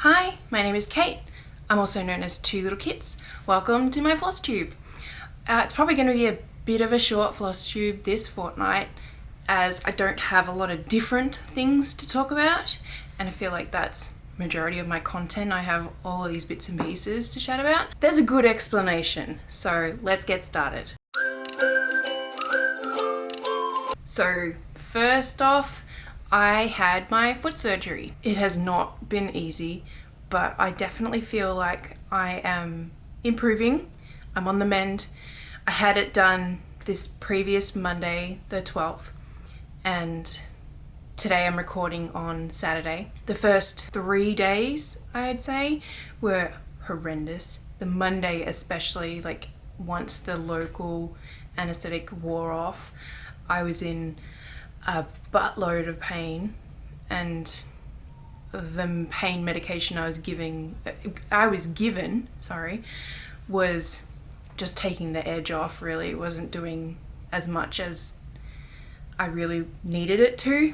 Hi, my name is Kate. I'm also known as Two Little Kits. Welcome to my FlossTube. It's probably going to be a bit of a short FlossTube this fortnight, as I don't have a lot of different things to talk about, and I feel like that's majority of my content. I have all of these bits and pieces to chat about. There's a good explanation, so let's get started. So first off, I had my foot surgery. It has not been easy, but I definitely feel like I am improving. I'm on the mend. I had it done this previous Monday, the 12th, and today I'm recording on Saturday. The first 3 days, I'd say, were horrendous. The Monday especially, like once the local anesthetic wore off, I was in a buttload of pain, and the pain medication I was given was just taking the edge off. Really, it wasn't doing as much as I really needed it to.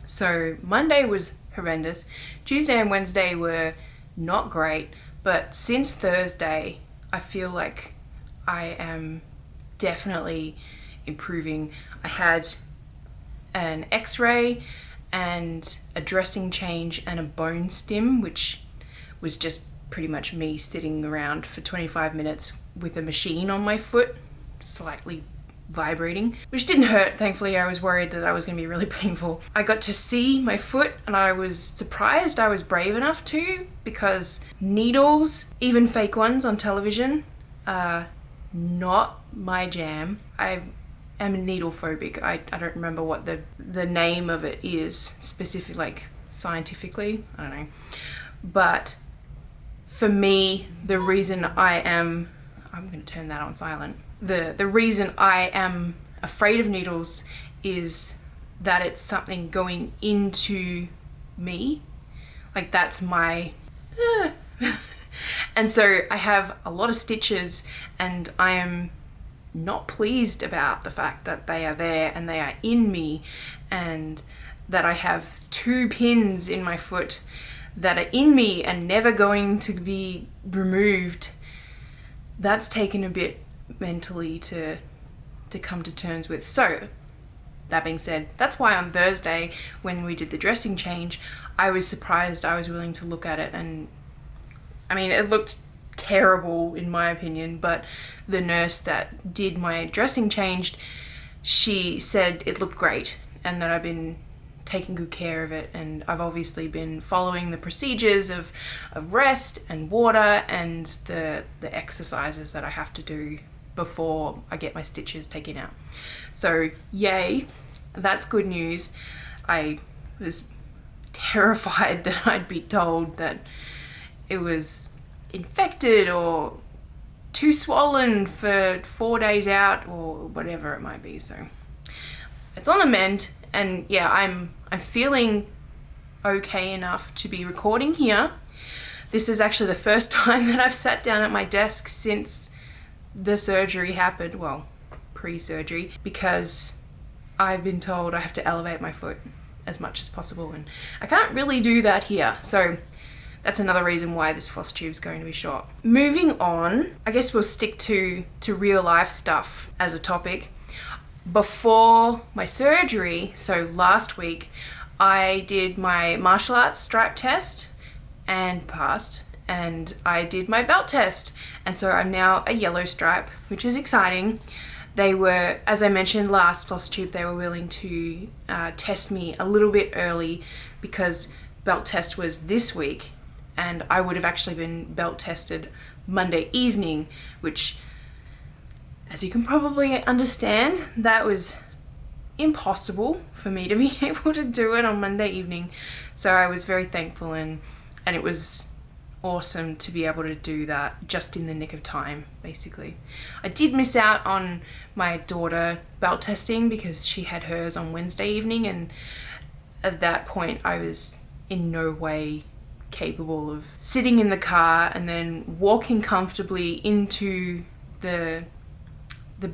So Monday was horrendous. Tuesday and Wednesday were not great, but since Thursday I feel like I am definitely improving. I had an x-ray and a dressing change and a bone stim, which was just pretty much me sitting around for 25 minutes with a machine on my foot, slightly vibrating, which didn't hurt. Thankfully, I was worried that that was going to be really painful. I got to see my foot and I was surprised I was brave enough to, because needles, even fake ones on television, are not my jam. I'm needle phobic. I don't remember what the name of it is specific, like scientifically, I don't know. But for me, the reason I'm going to turn that on silent. The reason I am afraid of needles is that it's something going into me. Like that's my... And so I have a lot of stitches, and I am not pleased about the fact that they are there and they are in me, and that I have 2 pins in my foot that are in me and never going to be removed. That's taken a bit mentally to come to terms with. So that being said, that's why on Thursday when we did the dressing change, I was surprised I was willing to look at it, and I mean, it looked terrible in my opinion, but the nurse that did my dressing change, she said it looked great and that I've been taking good care of it, and I've obviously been following the procedures of rest and water and the exercises that I have to do before I get my stitches taken out. So yay, that's good news. I was terrified that I'd be told that it was infected or too swollen for 4 days out or whatever it might be. So it's on the mend, and yeah, I'm feeling okay enough to be recording here. This is actually the first time that I've sat down at my desk since the surgery happened, well, pre-surgery, because I've been told I have to elevate my foot as much as possible, and I can't really do that here. So that's another reason why this FlossTube is going to be short. Moving on, I guess we'll stick to real life stuff as a topic. Before my surgery, so last week, I did my martial arts stripe test and passed, and I did my belt test, and so I'm now a yellow stripe, which is exciting. They were, as I mentioned last FlossTube, they were willing to test me a little bit early because belt test was this week, and I would have actually been belt tested Monday evening, which, as you can probably understand, that was impossible for me to be able to do it on Monday evening. So I was very thankful, and it was awesome to be able to do that just in the nick of time, basically. I did miss out on my daughter belt testing because she had hers on Wednesday evening, and at that point I was in no way capable of sitting in the car and then walking comfortably into the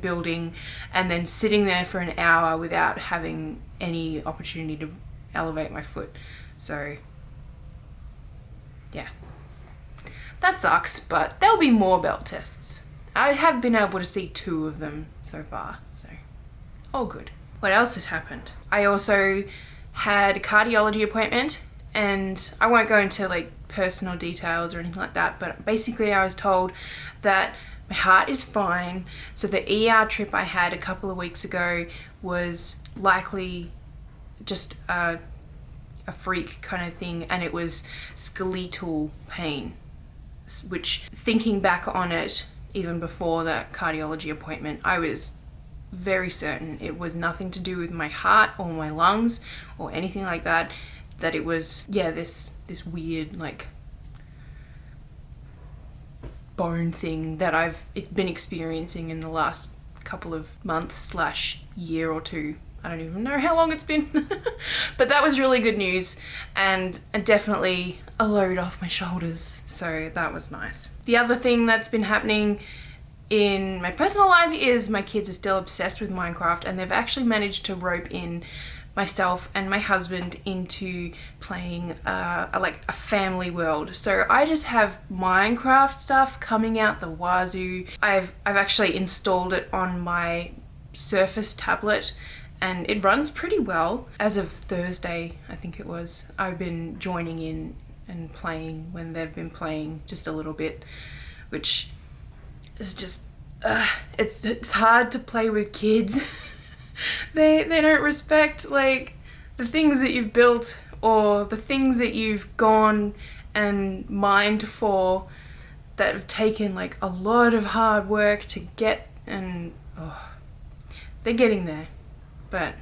building and then sitting there for an hour without having any opportunity to elevate my foot. So yeah, that sucks, but there'll be more belt tests. I have been able to see 2 of them so far, so all good. What else has happened? I also had a cardiology appointment, and I won't go into like personal details or anything like that, but basically I was told that my heart is fine. So the ER trip I had a couple of weeks ago was likely just a freak kind of thing, and it was skeletal pain, which, thinking back on it, even before that cardiology appointment, I was very certain it was nothing to do with my heart or my lungs or anything like that, that it was, yeah, this weird like bone thing that I've been experiencing in the last couple of months / year or 2. I don't even know how long it's been. But that was really good news, and definitely a load off my shoulders, so that was nice. The other thing that's been happening in my personal life is my kids are still obsessed with Minecraft, and they've actually managed to rope in myself and my husband into playing like a family world. So I just have Minecraft stuff coming out the wazoo. I've actually installed it on my Surface tablet, and it runs pretty well. As of Thursday, I think it was, I've been joining in and playing when they've been playing just a little bit, which is just, it's hard to play with kids. They don't respect like the things that you've built or the things that you've gone and mined for, that have taken like a lot of hard work to get, and they're getting there. But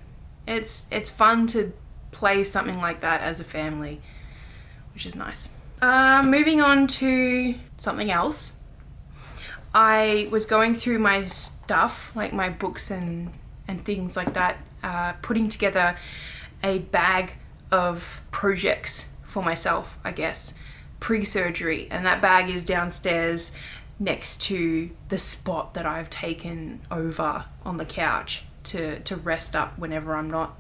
it's fun to play something like that as a family, which is nice. Moving on to something else. I was going through my stuff, like my books and things like that, putting together a bag of projects for myself, I guess, pre-surgery. And that bag is downstairs next to the spot that I've taken over on the couch to rest up whenever I'm not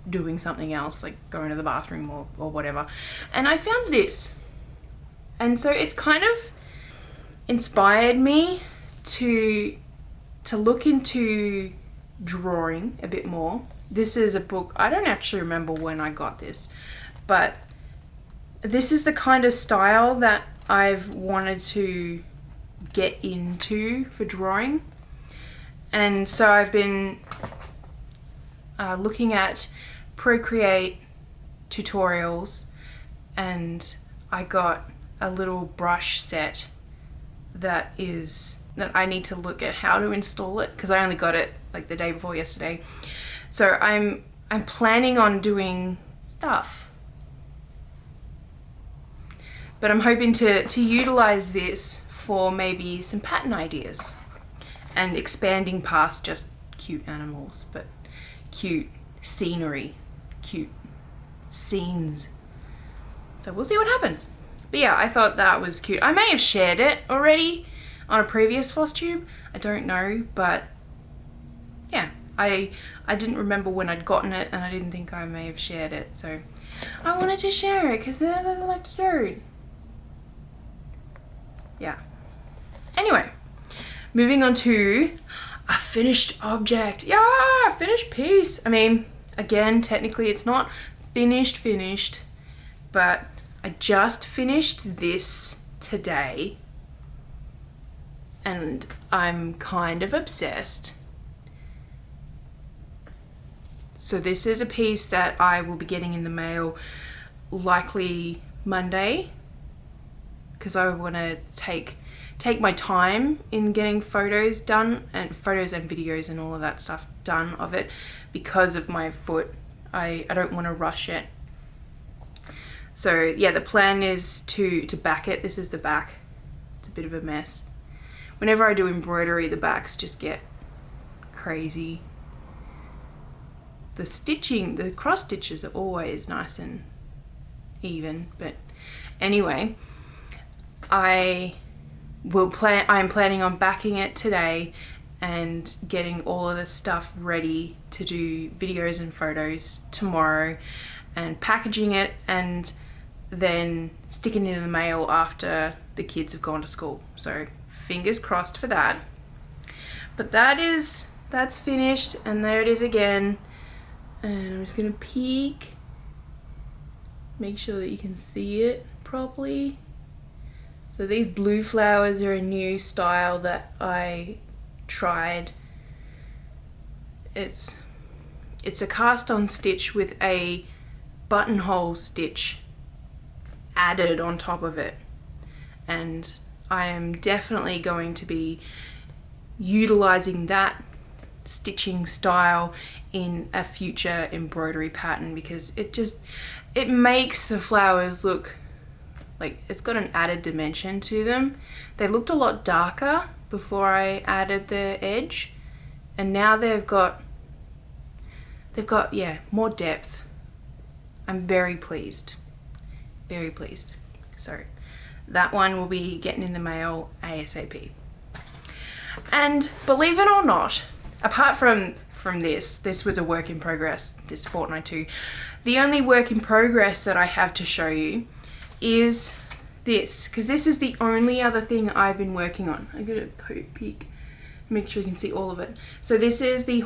doing something else, like going to the bathroom or whatever. And I found this. And so it's kind of inspired me to look into drawing a bit more. This is a book, I don't actually remember when I got this, but this is the kind of style that I've wanted to get into for drawing. And so I've been looking at Procreate tutorials, and I got a little brush set that I need to look at how to install it, because I only got it like the day before yesterday. So I'm planning on doing stuff, but I'm hoping to utilize this for maybe some pattern ideas and expanding past just cute animals, but cute scenery, cute scenes. So we'll see what happens. But yeah, I thought that was cute. I may have shared it already on a previous FlossTube, I don't know, but yeah, I didn't remember when I'd gotten it, and I didn't think I may have shared it, so I wanted to share it because they're like cute. Yeah. Anyway, moving on to a finished object. Yeah, finished piece. I mean, again, technically it's not finished, but I just finished this today, and I'm kind of obsessed. So this is a piece that I will be getting in the mail likely Monday, because I want to take my time in getting photos done, and photos and videos and all of that stuff done of it, because of my foot. I don't want to rush it. So yeah, the plan is to back it. This is the back. It's a bit of a mess. Whenever I do embroidery, the backs just get crazy. The stitching, the cross stitches are always nice and even, but anyway, I'm planning on backing it today and getting all of the stuff ready to do videos and photos tomorrow, and packaging it, and then sticking it in the mail after the kids have gone to school. So fingers crossed for that. But that's finished, and there it is again. And I'm just gonna peek, make sure that you can see it properly. So these blue flowers are a new style that I tried. It's a cast on stitch with a buttonhole stitch added on top of it, and I am definitely going to be utilizing that stitching style in a future embroidery pattern, because it makes the flowers look like it's got an added dimension to them. They looked a lot darker before I added the edge, and now they've got yeah, more depth. I'm very pleased. Very pleased. So that one will be getting in the mail ASAP. And believe it or not, apart from this was a work in progress, this fortnight too. The only work in progress that I have to show you is this, because this is the only other thing I've been working on. I'm gonna peek, make sure you can see all of it. So this is the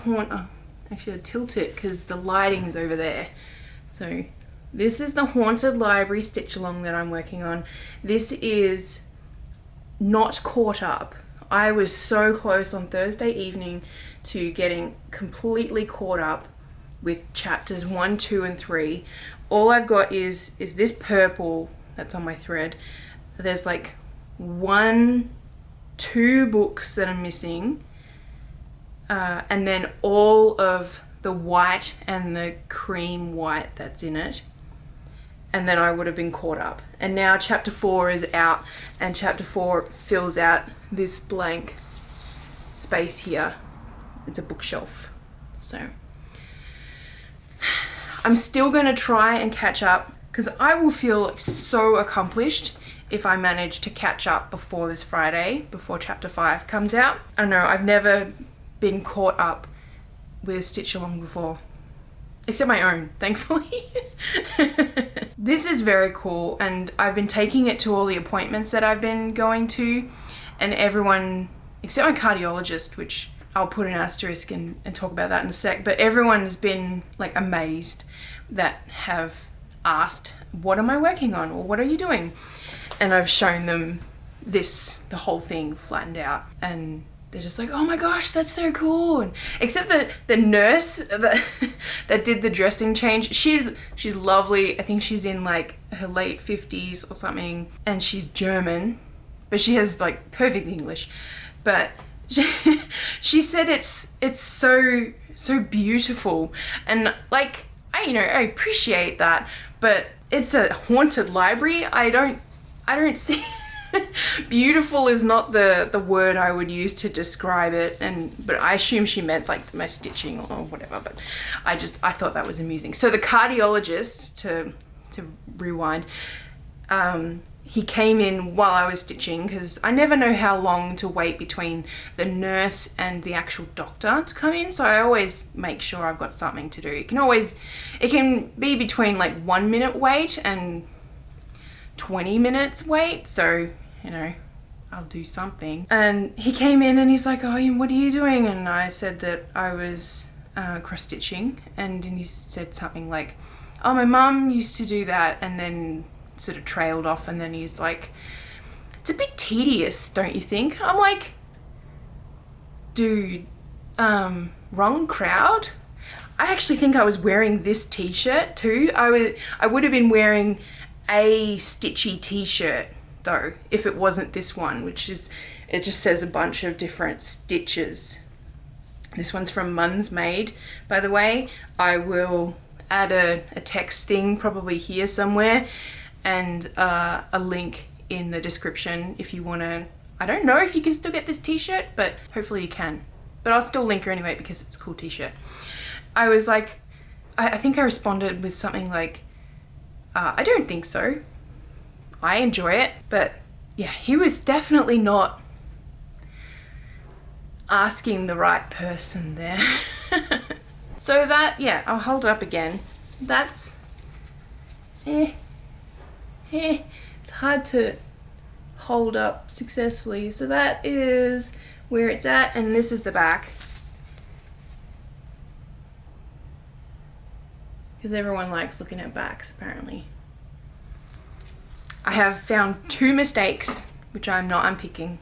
actually I'll tilt it because the lighting's over there. So this is the Haunted Library stitch along that I'm working on. This is not caught up. I was so close on Thursday evening to getting completely caught up with chapters 1, 2, and 3. All I've got is this purple that's on my thread. There's like 1, 2 books that I'm missing, and then all of the white and the cream white that's in it, and then I would have been caught up. And now chapter 4 is out, and chapter 4 fills out this blank space here. It's a bookshelf. So I'm still going to try and catch up, because I will feel like so accomplished if I manage to catch up before this Friday, before chapter 5 comes out. I don't know, I've never been caught up with a stitch along before, except my own, thankfully. This is very cool, and I've been taking it to all the appointments that I've been going to, and everyone, except my cardiologist, which I'll put an asterisk and talk about that in a sec, but everyone has been like amazed that have asked, what am I working on, or what are you doing? And I've shown them this, the whole thing flattened out, and they're just like, oh my gosh, that's so cool. And except that the nurse that did the dressing change, she's lovely. I think she's in like her late 50s or something, and she's German, but she has like perfect English. But she said it's so beautiful, and like I appreciate that, but it's a haunted library. I don't see. Beautiful is not the word I would use to describe it, but I assume she meant like my stitching or whatever, but I thought that was amusing. So the cardiologist, to rewind, he came in while I was stitching, because I never know how long to wait between the nurse and the actual doctor to come in, so I always make sure I've got something to do. It can be between like 1 minute wait and 20 minutes wait, so I'll do something. And he came in and he's like, oh, what are you doing? And I said that I was cross stitching, and he said something like, oh, my mum used to do that, and then sort of trailed off, and then he's like, it's a bit tedious, don't you think? I'm like, dude, wrong crowd. I actually think I was wearing this t-shirt too. I would have been wearing a stitchy t-shirt though if it wasn't this one, which is, it just says a bunch of different stitches. This one's from Mun's Made, by the way. I will add a text thing probably here somewhere, and a link in the description if you want to. I don't know if you can still get this t-shirt, but hopefully you can, but I'll still link her anyway because it's a cool t-shirt. I was like, I think I responded with something like, I don't think so. I enjoy it. But yeah, he was definitely not asking the right person there. So that, yeah, I'll hold it up again. That's, it's hard to hold up successfully. So that is where it's at, and this is the back. Because everyone likes looking at backs, apparently. I have found 2 mistakes, which I'm not unpicking.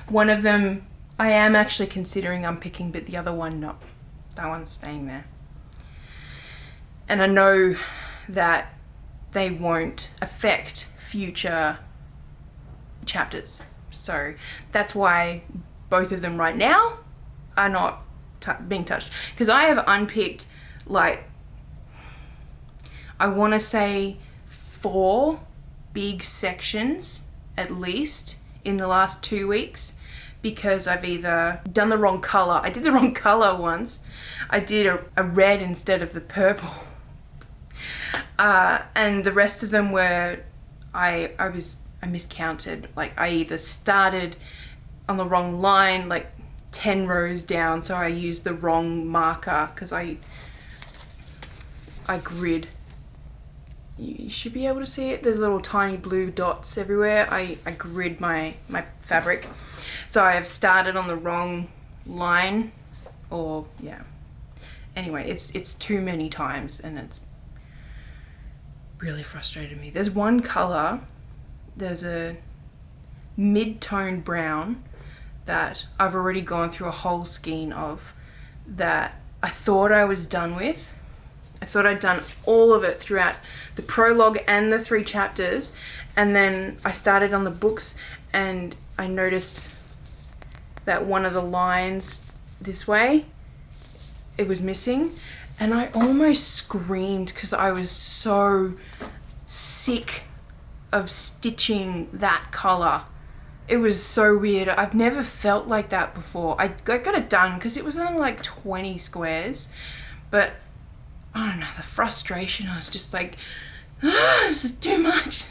One of them I am actually considering unpicking, but the other one, no. That one's staying there. And I know that they won't affect future chapters. So that's why both of them right now are not being touched. Because I have unpicked, like, I want to say 4 big sections at least in the last 2 weeks, because I've either done the wrong color. I did the wrong color once. I did a red instead of the purple. And the rest of them were, I miscounted. Like, I either started on the wrong line, like 10 rows down, so I used the wrong marker, because I grid. You should be able to see it. There's little tiny blue dots everywhere. I grid my fabric. So I have started on the wrong line, or yeah. Anyway, it's too many times, and it's really frustrated me. There's one color, there's a mid-tone brown that I've already gone through a whole skein of, that I thought I was done with. I thought I'd done all of it throughout the prologue and the 3 chapters, and then I started on the books and I noticed that one of the lines this way, it was missing, and I almost screamed because I was so sick of stitching that color. It was so weird. I've never felt like that before. I got it done because it was only like 20 squares, but I don't know, the frustration, I was just like, this is too much.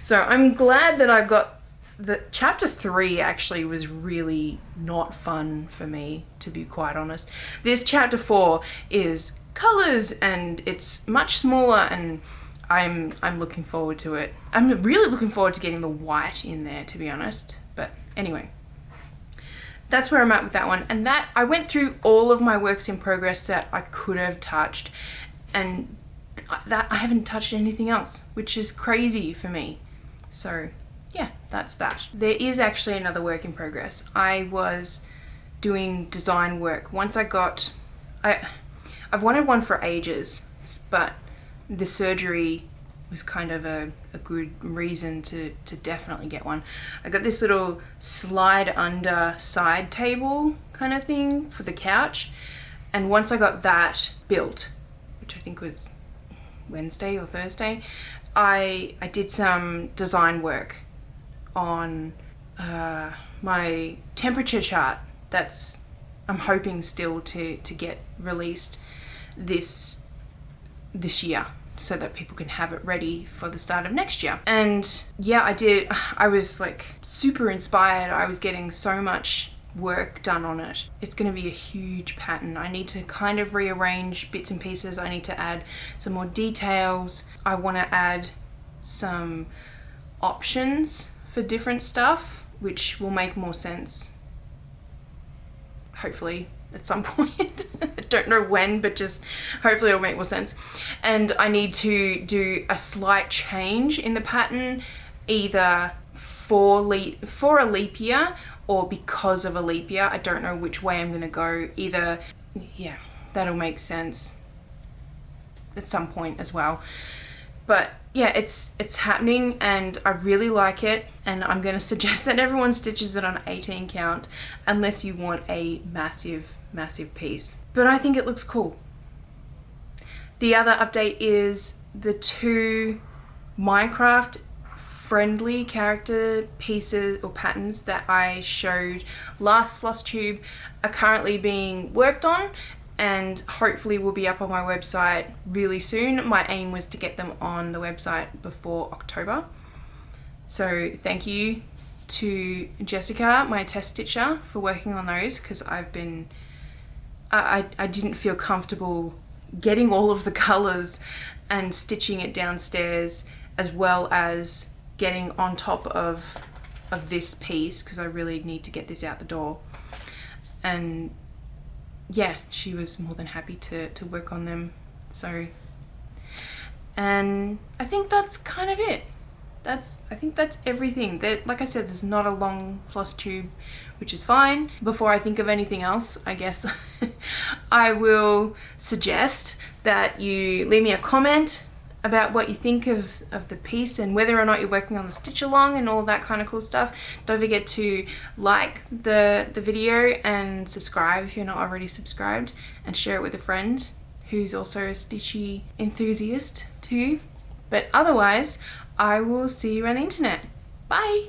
So I'm glad that I got the chapter 3 actually was really not fun for me, to be quite honest. This chapter 4 is colors and it's much smaller, and I'm looking forward to it. I'm really looking forward to getting the white in there, to be honest. But anyway, that's where I'm at with that one. And that, I went through all of my works in progress that I could have touched, and that I haven't touched anything else, which is crazy for me. So yeah, that's that. There is actually another work in progress. I was doing design work. Once I got, I've wanted one for ages, but the surgery was kind of a good reason to definitely get one. I got this little slide under side table kind of thing for the couch, and once I got that built, which I think was Wednesday or Thursday, I did some design work on my temperature chart that's, I'm hoping still to get released this year, so that people can have it ready for the start of next year. And yeah, I was like super inspired. I was getting so much work done on it. It's going to be a huge pattern. I need to kind of rearrange bits and pieces. I need to add some more details. I want to add some options for different stuff, which will make more sense, hopefully, at some point. I don't know when, but just hopefully it'll make more sense. And I need to do a slight change in the pattern, either for a leap year or because of a leap year. I don't know which way I'm going to go. Either, yeah, that'll make sense at some point as well. But yeah, it's happening and I really like it, and I'm going to suggest that everyone stitches it on 18 count unless you want a massive piece. But I think it looks cool. The other update is the 2 Minecraft friendly character pieces or patterns that I showed last FlossTube are currently being worked on, and hopefully will be up on my website really soon. My aim was to get them on the website before October. So thank you to Jessica, my test stitcher, for working on those, because I've been, I didn't feel comfortable getting all of the colors and stitching it downstairs as well as getting on top of this piece, because I really need to get this out the door. And yeah, she was more than happy to work on them. So, and I think that's kind of it. I think that's everything. Like I said, there's not a long floss tube, which is fine. Before I think of anything else, I guess I will suggest that you leave me a comment about what you think of the piece and whether or not you're working on the stitch along and all that kind of cool stuff. Don't forget to like the video and subscribe if you're not already subscribed, and share it with a friend who's also a stitchy enthusiast too. But otherwise, I will see you on the internet. Bye!